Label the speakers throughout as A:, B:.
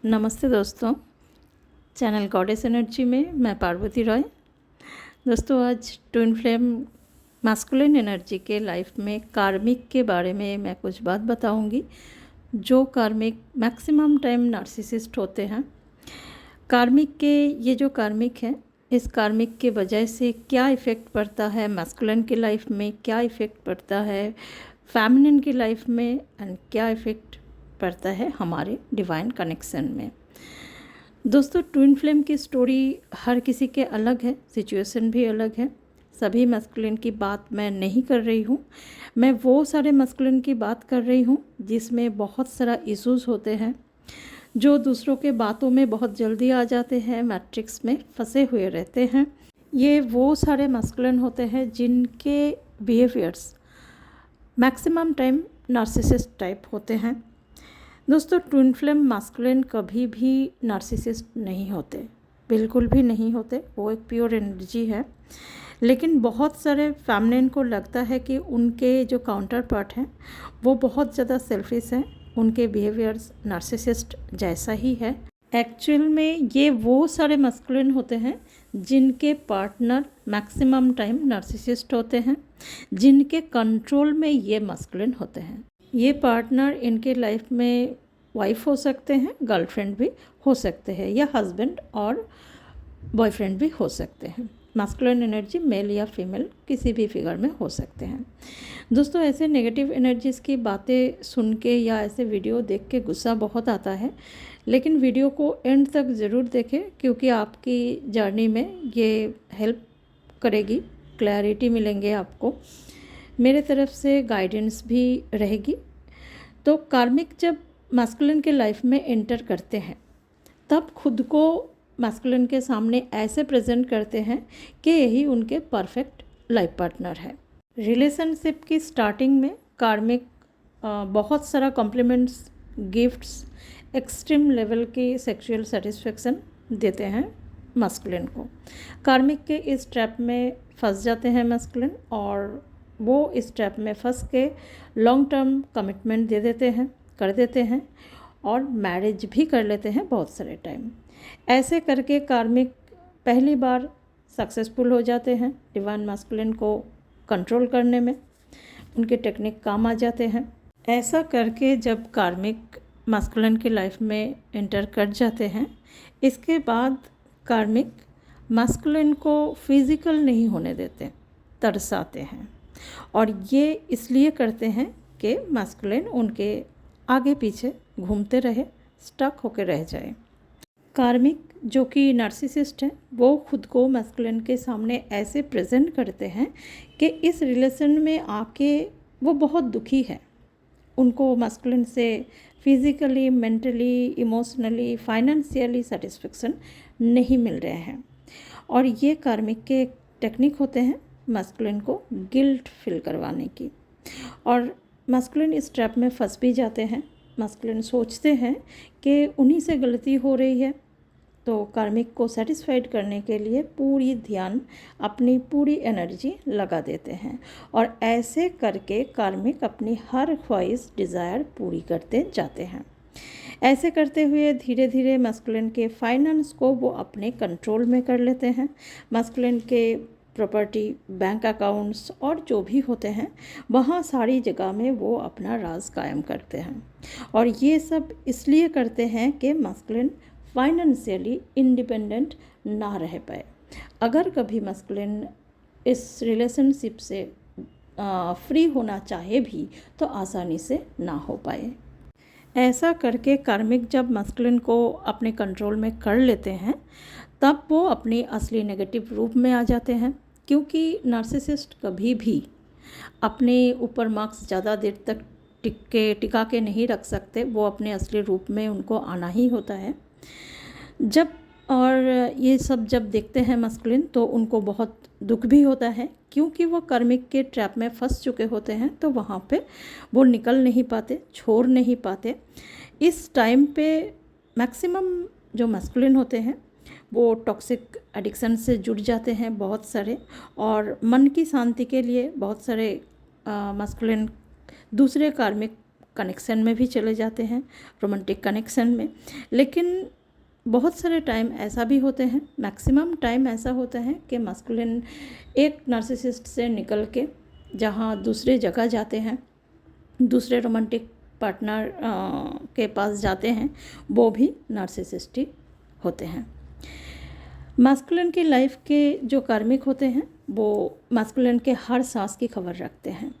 A: नमस्ते दोस्तों, channel goddess energy में मैं पार्वती रॉय। दोस्तों, आज ट्विन फ्लेम मैस्कुलिन एनर्जी के लाइफ में कार्मिक के बारे में मैं कुछ बात बताऊंगी। जो कार्मिक मैक्सिमम टाइम नार्सिसिस्ट होते हैं, कार्मिक के ये जो कार्मिक है, इस कार्मिक के वजह से क्या इफ़ेक्ट पड़ता है मैस्कुलिन की लाइफ में, क्या इफ़ेक्ट पड़ता है फेमिनिन की लाइफ में एंड क्या इफ़ेक्ट पड़ता है हमारे डिवाइन कनेक्शन में। दोस्तों, ट्विन फ्लेम की स्टोरी हर किसी के अलग है, सिचुएशन भी अलग है। सभी मैस्कुलिन की बात मैं नहीं कर रही हूँ, मैं वो सारे मैस्कुलिन की बात कर रही हूँ जिसमें बहुत सारा इश्यूज़ होते हैं, जो दूसरों के बातों में बहुत जल्दी आ जाते हैं, मैट्रिक्स में फंसे हुए रहते हैं। ये वो सारे मैस्कुलिन होते हैं जिनके behaviours maximum time narcissist type होते हैं। दोस्तों, ट्विन फ्लेम मैस्कुलिन कभी भी नार्सिसिस्ट नहीं होते, बिल्कुल भी नहीं होते। वो एक प्योर एनर्जी है। लेकिन बहुत सारे फेमिनिन को लगता है कि उनके जो काउंटर पार्ट हैं वो बहुत ज़्यादा सेल्फिश हैं, उनके बिहेवियर्स नार्सिसिस्ट जैसा ही है। एक्चुअल में ये वो सारे मैस्कुलिन होते हैं जिनके पार्टनर मैक्सिमम टाइम नार्सिसिस्ट होते हैं, जिनके कंट्रोल में ये मैस्कुलिन होते हैं। ये पार्टनर इनके लाइफ में वाइफ हो सकते हैं, गर्लफ्रेंड भी हो सकते हैं, या हस्बैंड और बॉयफ्रेंड भी हो सकते हैं। मैस्कुलिन एनर्जी मेल या फीमेल किसी भी फिगर में हो सकते हैं। दोस्तों, ऐसे नेगेटिव एनर्जीज़ की बातें सुन के या ऐसे वीडियो देख के गुस्सा बहुत आता है, लेकिन वीडियो को एंड तक ज़रूर देखें क्योंकि आपकी जर्नी में ये हेल्प करेगी, क्लैरिटी मिलेंगे आपको, मेरे तरफ से गाइडेंस भी रहेगी। तो कार्मिक जब मैस्कुलिन के लाइफ में एंटर करते हैं तब खुद को मैस्कुलिन के सामने ऐसे प्रेजेंट करते हैं कि यही उनके परफेक्ट लाइफ पार्टनर है। रिलेशनशिप की स्टार्टिंग में कार्मिक बहुत सारा कॉम्प्लीमेंट्स, गिफ्ट्स, एक्सट्रीम लेवल की सेक्सुअल सेटिस्फेक्शन देते हैं मैस्कुलिन को। कार्मिक के इस ट्रैप में फंस जाते हैं मैस्कुलिन, और वो इस ट्रैप में फंस के लॉन्ग टर्म कमिटमेंट दे देते हैं, कर देते हैं, और मैरिज भी कर लेते हैं बहुत सारे टाइम। ऐसे करके कार्मिक पहली बार सक्सेसफुल हो जाते हैं डिवाइन मैस्कुलिन को कंट्रोल करने में, उनके टेक्निक काम आ जाते हैं। ऐसा करके जब कार्मिक मैस्कुलिन की लाइफ में एंटर कर जाते हैं, इसके बाद कार्मिक मैस्कुलिन को फिज़िकल नहीं होने देते, तरसाते हैं, और ये इसलिए करते हैं कि मैस्कुलिन उनके आगे पीछे घूमते रहे, स्टक होकर रह जाए। कार्मिक जो कि नार्सिसिस्ट हैं, वो खुद को मैस्कुलिन के सामने ऐसे प्रेजेंट करते हैं कि इस रिलेशन में आके वो बहुत दुखी है, उनको मैस्कुलिन से physically, mentally, emotionally, financially satisfaction नहीं मिल रहे हैं। और ये कार्मिक के टेक्निक होते हैं मैस्कुलिन को गिल्ट फील करवाने की, और मैस्कुलिन इस ट्रैप में फंस भी जाते हैं। मैस्कुलिन सोचते हैं कि उन्हीं से गलती हो रही है, तो कार्मिक को सेटिस्फाइड करने के लिए पूरी ध्यान, अपनी पूरी एनर्जी लगा देते हैं, और ऐसे करके कार्मिक अपनी हर ख्वाहिश, डिज़ायर पूरी करते जाते हैं। ऐसे करते हुए धीरे धीरे मैस्कुलिन के फाइनेंस को वो अपने कंट्रोल में कर लेते हैं। मैस्कुलिन के प्रॉपर्टी, बैंक अकाउंट्स और जो भी होते हैं, वहाँ सारी जगह में वो अपना राज कायम करते हैं, और ये सब इसलिए करते हैं कि मैस्कुलिन फाइनेंशियली इंडिपेंडेंट ना रह पाए। अगर कभी मैस्कुलिन इस रिलेशनशिप से फ्री होना चाहे भी तो आसानी से ना हो पाए। ऐसा करके कार्मिक जब मैस्कुलिन को अपने कंट्रोल में कर लेते हैं, तब वो अपनी असली नेगेटिव रूप में आ जाते हैं, क्योंकि नार्सिसिस्ट कभी भी अपने ऊपर मार्क्स ज़्यादा देर तक टिका के नहीं रख सकते, वो अपने असली रूप में उनको आना ही होता है। जब और ये सब जब देखते हैं मैस्कुलिन तो उनको बहुत दुख भी होता है, क्योंकि वो कार्मिक के ट्रैप में फंस चुके होते हैं, तो वहाँ पे वो निकल नहीं पाते, छोड़ नहीं पाते। इस टाइम पे मैक्सिमम जो मैस्कुलिन होते हैं वो टॉक्सिक एडिक्शन से जुड़ जाते हैं बहुत सारे, और मन की शांति के लिए बहुत सारे मैस्कुलिन दूसरे कार्मिक कनेक्शन में भी चले जाते हैं, रोमांटिक कनेक्शन में। लेकिन बहुत सारे टाइम ऐसा भी होते हैं, मैक्सिमम टाइम ऐसा होता है कि मास्कुलिन एक नार्सिसिस्ट से निकल के जहाँ दूसरे जगह जाते हैं, दूसरे रोमांटिक पार्टनर के पास जाते हैं, वो भी नार्सिसिस्ट ही होते हैं। मास्कुलिन की लाइफ के जो कार्मिक होते हैं वो मास्कुलिन के हर सांस की खबर रखते हैं।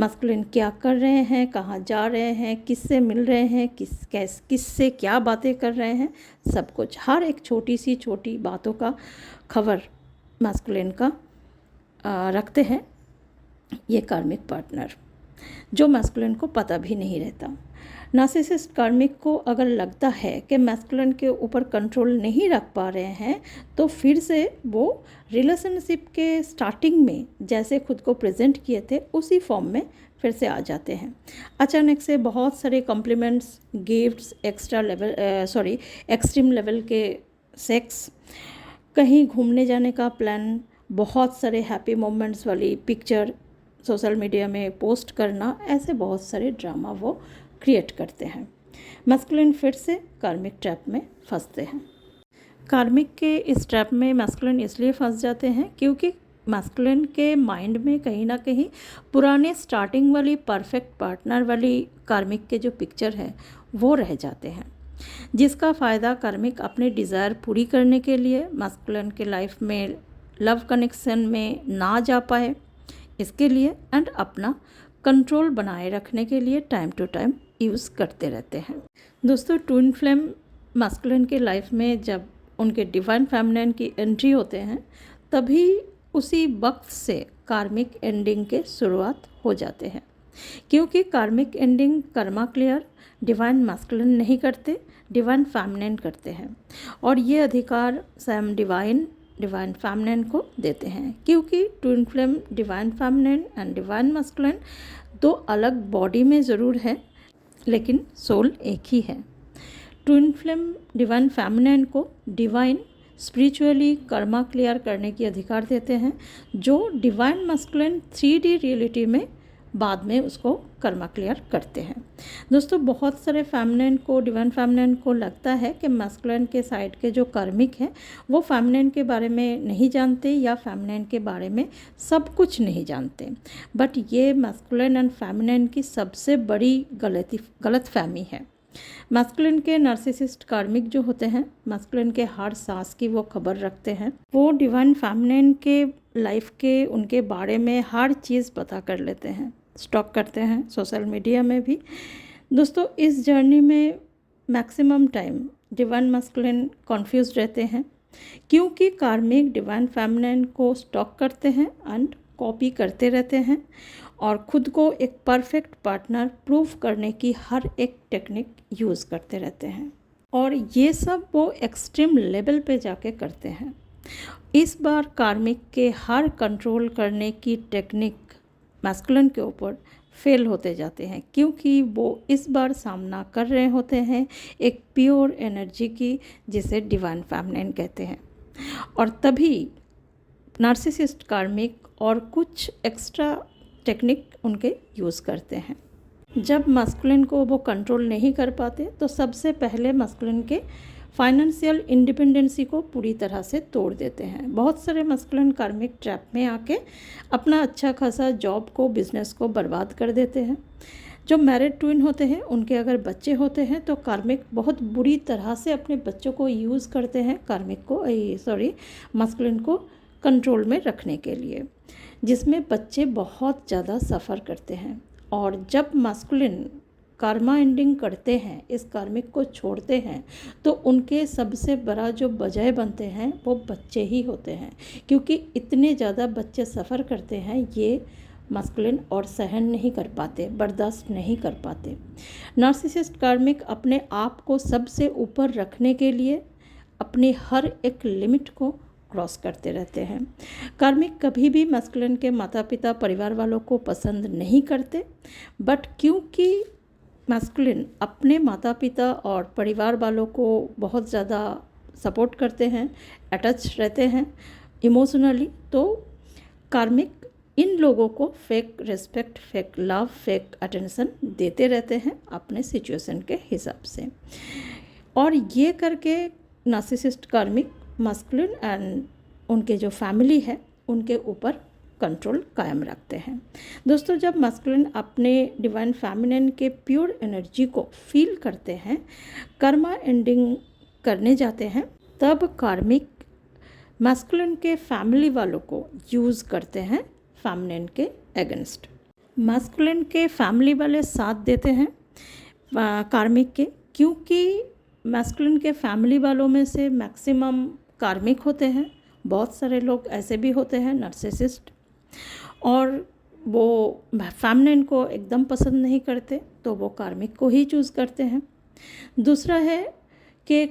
A: मास्कुलिन क्या कर रहे हैं, कहाँ जा रहे हैं, किससे मिल रहे हैं, किससे क्या बातें कर रहे हैं, सब कुछ, हर एक छोटी सी छोटी बातों का खबर मास्कुलिन का रखते हैं ये कार्मिक पार्टनर, जो मास्कुलिन को पता भी नहीं रहता। नार्सिसिस्ट कार्मिक को अगर लगता है कि मास्कुलिन के ऊपर कंट्रोल नहीं रख पा रहे हैं, तो फिर से वो रिलेशनशिप के स्टार्टिंग में जैसे खुद को प्रेजेंट किए थे उसी फॉर्म में फिर से आ जाते हैं। अचानक से बहुत सारे कॉम्प्लीमेंट्स, गिफ्ट्स, एक्सट्रीम लेवल के सेक्स, कहीं घूमने जाने का प्लान, बहुत सारे हैप्पी मोमेंट्स वाली पिक्चर सोशल मीडिया में पोस्ट करना, ऐसे बहुत सारे ड्रामा वो क्रिएट करते हैं। मास्कुलिन फिर से कार्मिक ट्रैप में फंसते हैं। कार्मिक के इस ट्रैप में मास्कुलिन इसलिए फंस जाते हैं क्योंकि मास्कुलिन के माइंड में कहीं ना कहीं पुराने स्टार्टिंग वाली परफेक्ट पार्टनर वाली कार्मिक के जो पिक्चर है वो रह जाते हैं, जिसका फ़ायदा कार्मिक अपने डिज़ायर पूरी करने के लिए मास्कुलिन के लाइफ में लव कनेक्शन में ना जा पाए, इसके लिए एंड अपना कंट्रोल बनाए रखने के लिए टाइम टू टाइम यूज़ करते रहते हैं। दोस्तों, ट्विन फ्लेम मास्कुलिन के लाइफ में जब उनके डिवाइन फेमिनिन की एंट्री होते हैं, तभी उसी वक्त से कार्मिक एंडिंग के शुरुआत हो जाते हैं, क्योंकि कार्मिक ending Karma clear divine masculine नहीं करते, डिवाइन फेमिनिन करते हैं। और ये अधिकार स्वयं डिवाइन फेमिनिन को देते हैं, क्योंकि twin flame divine feminine and divine masculine दो अलग बॉडी में ज़रूर है, लेकिन सोल एक ही है। ट्विन फ्लेम डिवाइन फेमिनिन को डिवाइन स्पिरिचुअली कर्मा क्लियर करने की अधिकार देते हैं, जो डिवाइन मास्कुलिन 3D रियलिटी में बाद में उसको कर्मा क्लियर करते हैं। दोस्तों, बहुत सारे फेमिनिन को, डिवाइन फेमिनिन को लगता है कि मास्कुलिन के साइड के जो कार्मिक हैं वो फेमिनिन के बारे में नहीं जानते या फेमिनिन के बारे में सब कुछ नहीं जानते, बट ये मास्कुलिन एंड फेमिनिन की सबसे बड़ी गलतफहमी है। मास्कुलिन के नार्सिसिस्ट कार्मिक जो होते हैं, मास्कुलिन के हर सांस की वो खबर रखते हैं, वो डिवाइन फेमिनिन के लाइफ के उनके बारे में हर चीज़ पता कर लेते हैं, स्टॉक करते हैं सोशल मीडिया में भी। दोस्तों, इस जर्नी में maximum time divine masculine confuse रहते हैं, क्योंकि कार्मिक डिवाइन फेमिनिन को स्टॉक करते हैं एंड कॉपी करते रहते हैं और ख़ुद को एक परफेक्ट पार्टनर प्रूव करने की हर एक टेक्निक यूज़ करते रहते हैं, और ये सब वो एक्सट्रीम लेवल पे जाके करते हैं। इस बार कार्मिक के हर कंट्रोल करने की टेक्निक मास्कुलिन के ऊपर फेल होते जाते हैं, क्योंकि वो इस बार सामना कर रहे होते हैं एक प्योर एनर्जी की, जिसे डिवाइन फेमिनिन कहते हैं। और तभी नार्सिसिस्ट कार्मिक और कुछ एक्स्ट्रा टेक्निक उनके यूज़ करते हैं। जब मास्कुलिन को वो कंट्रोल नहीं कर पाते, तो सबसे पहले मास्कुलिन के फाइनेंशियल इंडिपेंडेंसी को पूरी तरह से तोड़ देते हैं। बहुत सारे मास्कुलिन कार्मिक ट्रैप में आके अपना अच्छा खासा जॉब को, बिजनेस को बर्बाद कर देते हैं। जो मैरिड ट्विन होते हैं, उनके अगर बच्चे होते हैं तो कार्मिक बहुत बुरी तरह से अपने बच्चों को यूज़ करते हैं मास्कुलिन को कंट्रोल में रखने के लिए, जिसमें बच्चे बहुत ज़्यादा सफ़र करते हैं। और जब मास्कुलिन कर्मा एंडिंग करते हैं, इस कार्मिक को छोड़ते हैं, तो उनके सबसे बड़ा जो वजह बनते हैं वो बच्चे ही होते हैं, क्योंकि इतने ज़्यादा बच्चे सफ़र करते हैं, ये मास्कुलिन और सहन नहीं कर पाते, बर्दाश्त नहीं कर पाते। नार्सिसिस्ट कार्मिक अपने आप को सबसे ऊपर रखने के लिए अपनी हर एक लिमिट को क्रॉस करते रहते हैं। कार्मिक कभी भी मास्कुलिन के माता पिता, परिवार वालों को पसंद नहीं करते, बट क्योंकि मास्कुलिन अपने माता पिता और परिवार वालों को बहुत ज़्यादा सपोर्ट करते हैं, अटैच रहते हैं इमोशनली, तो कार्मिक इन लोगों को fake respect, fake love, fake attention देते रहते हैं अपने सिचुएशन के हिसाब से, और ये करके नार्सिसिस्ट कार्मिक मस्कुलिन एंड उनके जो फैमिली है उनके ऊपर कंट्रोल कायम रखते हैं। दोस्तों, जब मस्कुलिन अपने डिवाइन फेमिनिन के प्योर एनर्जी को फील करते हैं, कर्मा एंडिंग करने जाते हैं, तब कार्मिक मस्कुलिन के फैमिली वालों को यूज़ करते हैं फेमिनिन के अगेंस्ट। मस्कुलिन के फैमिली वाले साथ देते हैं कार्मिक के, क्योंकि मस्कुलिन के फैमिली वालों में से मैक्सिमम कार्मिक होते हैं। बहुत सारे लोग ऐसे भी होते हैं नार्सिसिस्ट, और वो फेमिनिन को एकदम पसंद नहीं करते, तो वो कार्मिक को ही चूज़ करते हैं। दूसरा है कि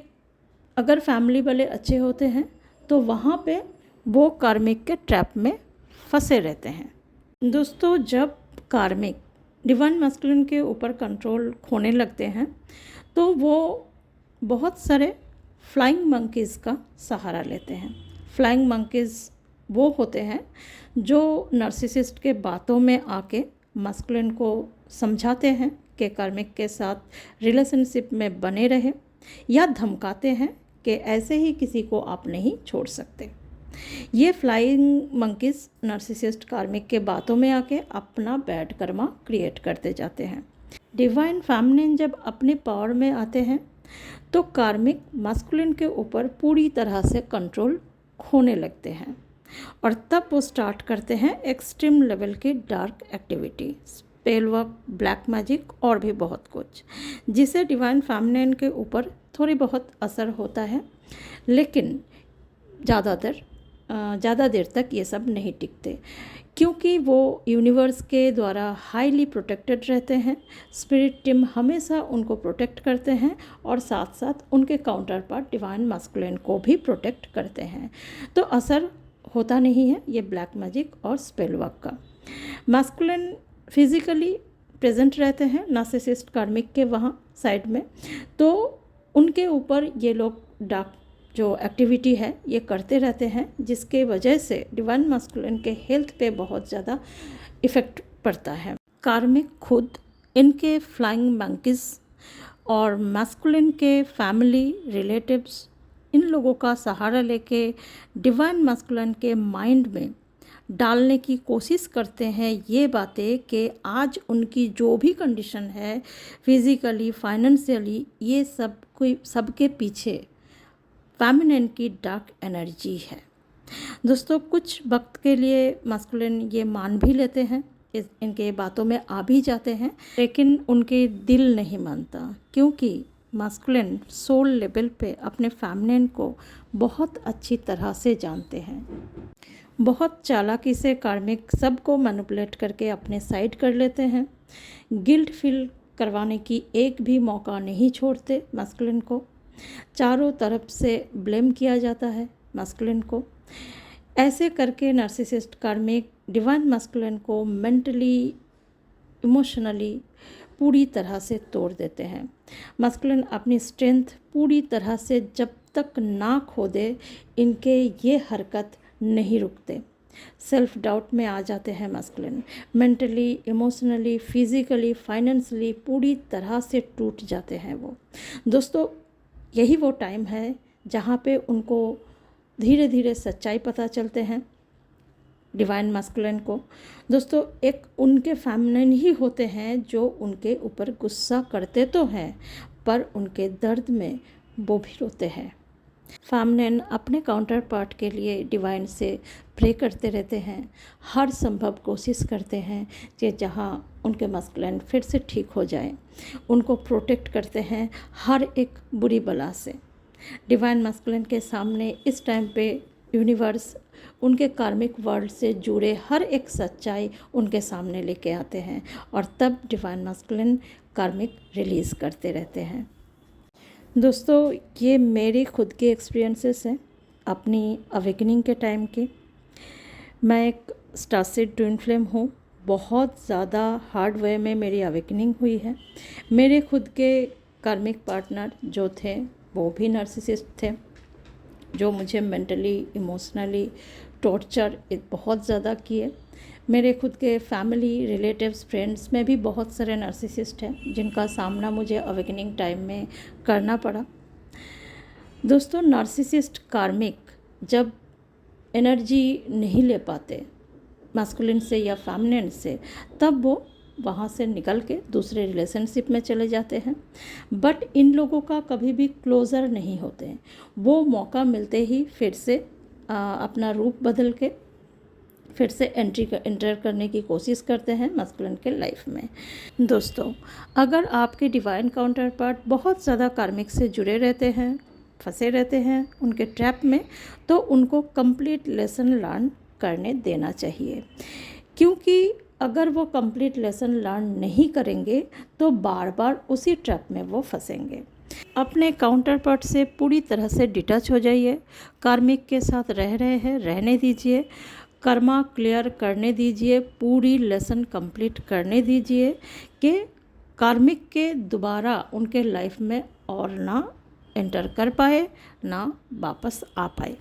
A: अगर फैमिली वाले अच्छे होते हैं तो वहाँ पे वो कार्मिक के ट्रैप में फंसे रहते हैं। दोस्तों, जब कार्मिक डिवाइन मस्कुलिन के ऊपर कंट्रोल खोने लगते हैं तो वो बहुत सारे फ्लाइंग मंकीज़ का सहारा लेते हैं। फ्लाइंग मंकीज़ वो होते हैं जो नार्सिसिस्ट के बातों में आके मस्कुलिन को समझाते हैं कि कार्मिक के साथ रिलेशनशिप में बने रहे, या धमकाते हैं कि ऐसे ही किसी को आप नहीं छोड़ सकते। ये फ्लाइंग मंकीज़ नार्सिसिस्ट कार्मिक के बातों में आके अपना बैड कर्मा क्रिएट करते जाते हैं। डिवाइन फेमिनिन जब अपने पावर में आते हैं तो कार्मिक मस्कुलिन के ऊपर पूरी तरह से कंट्रोल खोने लगते हैं, और तब वो स्टार्ट करते हैं एक्सट्रीम लेवल की dark activity, spell work, black magic और भी बहुत कुछ, जिसे डिवाइन फेमिनिन के ऊपर थोड़ी बहुत असर होता है, लेकिन ज़्यादा देर तक ये सब नहीं टिकते, क्योंकि वो यूनिवर्स के द्वारा हाईली प्रोटेक्टेड रहते हैं। स्पिरिट टीम हमेशा उनको प्रोटेक्ट करते हैं, और साथ साथ उनके काउंटर पार्ट डिवाइन मस्कुलिन को भी प्रोटेक्ट करते हैं, तो असर होता नहीं है ये ब्लैक मैजिक और स्पेल वर्क का। मस्कुलिन फिजिकली प्रेजेंट रहते हैं नार्सिसिस्ट कार्मिक के वहाँ साइड में, तो उनके ऊपर ये लोग डार्क जो एक्टिविटी है ये करते रहते हैं, जिसके वजह से डिवाइन मस्कुलिन के हेल्थ पे बहुत ज़्यादा इफ़ेक्ट पड़ता है। कार्मिक खुद इनके फ्लाइंग मंकीज़ और मस्कुलिन के फैमिली रिलेटिव्स, इन लोगों का सहारा लेके डिवाइन मस्कुलिन के माइंड में डालने की कोशिश करते हैं ये बातें कि आज उनकी जो भी कंडीशन है फिज़िकली, फाइनेंशियली, ये सबके पीछे फेमिनिन की डार्क एनर्जी है। दोस्तों, कुछ वक्त के लिए मस्कुलिन ये मान भी लेते हैं, इनके बातों में आ भी जाते हैं, लेकिन उनके दिल नहीं मानता, क्योंकि मस्कुलिन सोल लेवल पे अपने फेमिनिन को बहुत अच्छी तरह से जानते हैं। बहुत चालाकी से कार्मिक सबको मैनिपुलेट करके अपने साइड कर लेते हैं। गिल्ट फील करवाने की एक भी मौका नहीं छोड़ते मस्कुलिन को। चारों तरफ से ब्लेम किया जाता है मस्कुलिन को। ऐसे करके नार्सिसिस्ट कार्मिक डिवाइन मस्कुलिन को मेंटली, इमोशनली पूरी तरह से तोड़ देते हैं। मस्कुलिन अपनी स्ट्रेंथ पूरी तरह से जब तक ना खो दे, इनके ये हरकत नहीं रुकते। सेल्फ डाउट में आ जाते हैं masculine. Mentally, emotionally, physically, financially पूरी तरह से टूट जाते हैं वो। दोस्तों, यही वो टाइम है जहाँ पे उनको धीरे धीरे सच्चाई पता चलते हैं डिवाइन मस्कुलिन को। दोस्तों, एक उनके फेमिनिन ही होते हैं जो उनके ऊपर गुस्सा करते तो हैं, पर उनके दर्द में वो भी रोते हैं। फेमिनिन अपने काउंटर पार्ट के लिए डिवाइन से प्रे करते रहते हैं, हर संभव कोशिश करते हैं कि जहाँ उनके मस्कुलिन फिर से ठीक हो जाए। उनको प्रोटेक्ट करते हैं हर एक बुरी बला से। डिवाइन मस्कुलिन के सामने इस टाइम पे यूनिवर्स उनके कार्मिक वर्ल्ड से जुड़े हर एक सच्चाई उनके सामने लेके आते हैं, और तब डिवाइन मस्कुलिन कार्मिक रिलीज़ करते रहते हैं। दोस्तों, ये मेरी खुद के एक्सपीरियंसेस हैं अपनी अवेकनिंग के टाइम के। मैं एक स्टारसीड ट्विन फ्लेम हूँ। बहुत ज़्यादा हार्ड वे में मेरी अवेकनिंग हुई है। मेरे खुद के कार्मिक पार्टनर जो थे वो भी नार्सिसिस्ट थे, जो मुझे मेंटली, इमोशनली टॉर्चर बहुत ज़्यादा किए। मेरे खुद के फैमिली, रिलेटिव्स, फ्रेंड्स में भी बहुत सारे नार्सिसिस्ट हैं जिनका सामना मुझे अवेकनिंग टाइम में करना पड़ा। दोस्तों, नार्सिसिस्ट कार्मिक जब एनर्जी नहीं ले पाते मास्कुलिन से या फेमिनिन से, तब वो वहाँ से निकल के दूसरे रिलेशनशिप में चले जाते हैं। बट इन लोगों का कभी भी क्लोज़र नहीं होते हैं। वो मौका मिलते ही फिर से अपना रूप बदल के फिर से एंटर करने की कोशिश करते हैं मास्कुलिन के लाइफ में। दोस्तों, अगर आपके डिवाइन काउंटर पार्ट बहुत ज़्यादा कार्मिक से जुड़े रहते हैं, फंसे रहते हैं उनके ट्रैप में, तो उनको कंप्लीट लेसन लर्न करने देना चाहिए, क्योंकि अगर वो कंप्लीट लेसन लर्न नहीं करेंगे तो बार बार उसी ट्रैप में वो फंसेंगे। अपने काउंटर पार्ट से पूरी तरह से डिटैच हो जाइए। कार्मिक के साथ रह रहे हैं, रहने दीजिए। कर्मा क्लियर करने दीजिए, पूरी लेसन कंप्लीट करने दीजिए कि कार्मिक के दोबारा उनके लाइफ में और ना एंटर कर पाए, ना वापस आ पाए।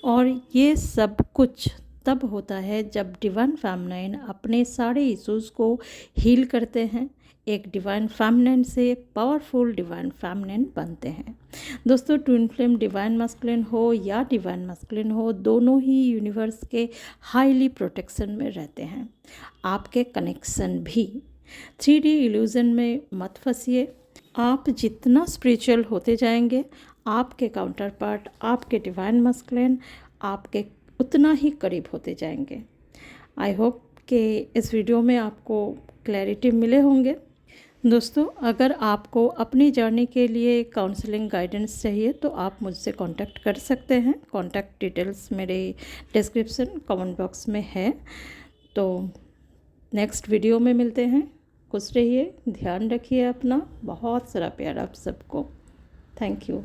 A: और ये सब कुछ तब होता है जब डिवाइन फेमिनिन अपने सारे इश्यूज़ को हील करते हैं, एक डिवाइन फेमिनिन से पावरफुल डिवाइन फेमिनिन बनते हैं। दोस्तों, ट्विन फ्लेम डिवाइन मास्कुलिन हो या डिवाइन मास्कुलिन हो, दोनों ही यूनिवर्स के हाईली प्रोटेक्शन में रहते हैं। आपके कनेक्शन भी 3D इल्यूजन में मत फंसिए। आप जितना स्पिरिचुअल होते जाएंगे, आपके काउंटर पार्ट, आपके डिवाइन मास्कुलिन आपके उतना ही करीब होते जाएंगे। आई होप कि इस वीडियो में आपको क्लैरिटी मिले होंगे। दोस्तों, अगर आपको अपनी जर्नी के लिए काउंसलिंग गाइडेंस चाहिए तो आप मुझसे कांटेक्ट कर सकते हैं। कांटेक्ट डिटेल्स मेरे डिस्क्रिप्शन कमेंट बॉक्स में है। तो नेक्स्ट वीडियो में मिलते हैं। खुश रहिए, ध्यान रखिए अपना। बहुत सारा प्यार आप सबको। Thank you.